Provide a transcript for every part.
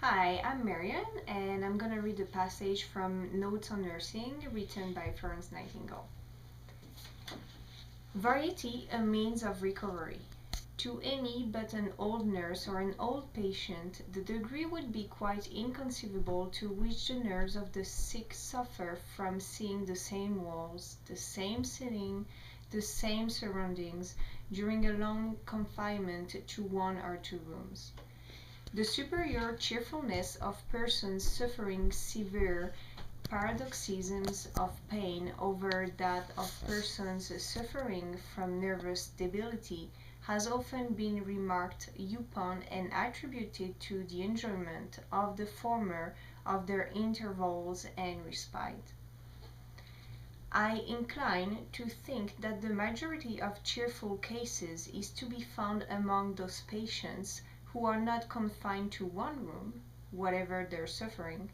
Hi, I'm Marion, and I'm going to read a passage from Notes on Nursing written by Florence Nightingale. Variety, a means of recovery. To any but an old nurse or an old patient, the degree would be quite inconceivable to which the nerves of the sick suffer from seeing the same walls, the same sitting, the same surroundings, during a long confinement to one or two rooms. The superior cheerfulness of persons suffering severe paroxysms of pain over that of persons suffering from nervous debility has often been remarked upon and attributed to the enjoyment of the former of their intervals and respite. I incline to think that the majority of cheerful cases is to be found among those patients who are not confined to one room, whatever their suffering,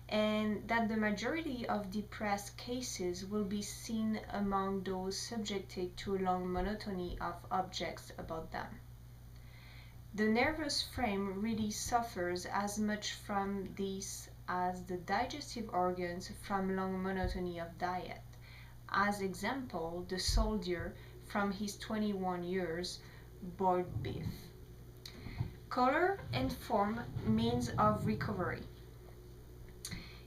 and that the majority of depressed cases will be seen among those subjected to a long monotony of objects about them. The nervous frame really suffers as much from this as the digestive organs from long monotony of diet. As example, the soldier from his 21 years boiled beef. Color and form means of recovery.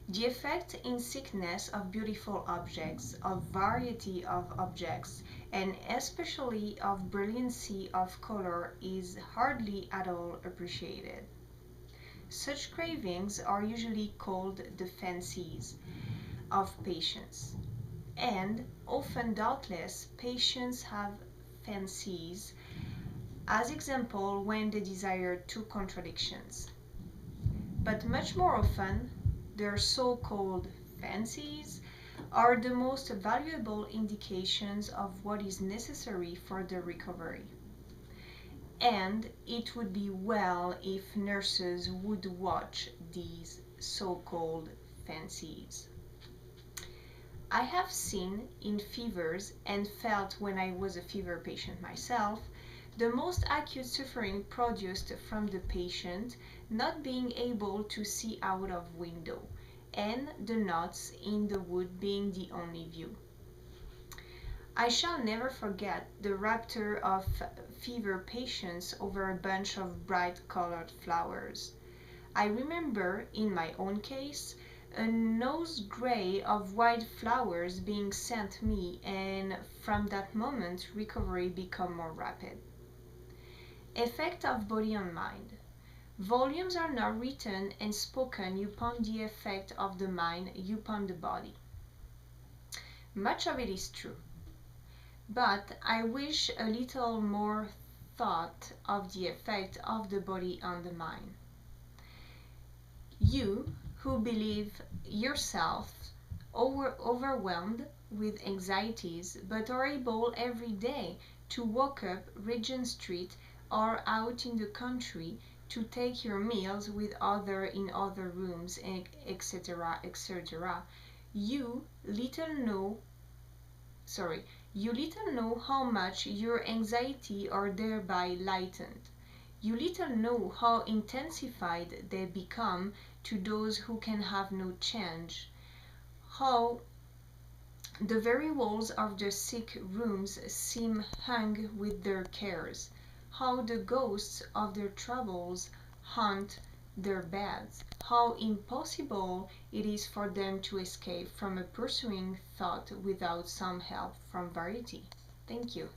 The effect in sickness of beautiful objects, of variety of objects, and especially of brilliancy of color is hardly at all appreciated. Such cravings are usually called the fancies of patients, and often doubtless patients have fancies, as example when they desire two contradictions. But much more often, their so-called fancies are the most valuable indications of what is necessary for the recovery. And it would be well if nurses would watch these so-called fancies. I have seen in fevers and felt when I was a fever patient myself the most acute suffering produced from the patient not being able to see out of window, and the knots in the wood being the only view. I shall never forget the rapture of fever patients over a bunch of bright colored flowers. I remember, in my own case, a nosegay of white flowers being sent me, and from that moment recovery became more rapid. Effect of body on mind. Volumes are now written and spoken upon the effect of the mind upon the body. Much of it is true, but I wish a little more thought of the effect of the body on the mind. You, who believe yourself overwhelmed with anxieties, but are able every day to walk up Regent Street or out in the country to take your meals with other in other rooms, etc., etc. You little know you little know how much your anxiety are thereby lightened. You little know how intensified they become to those who can have no change, how the very walls of the sick rooms seem hung with their cares, how the ghosts of their troubles haunt their beds, how impossible it is for them to escape from a pursuing thought without some help from variety. Thank you.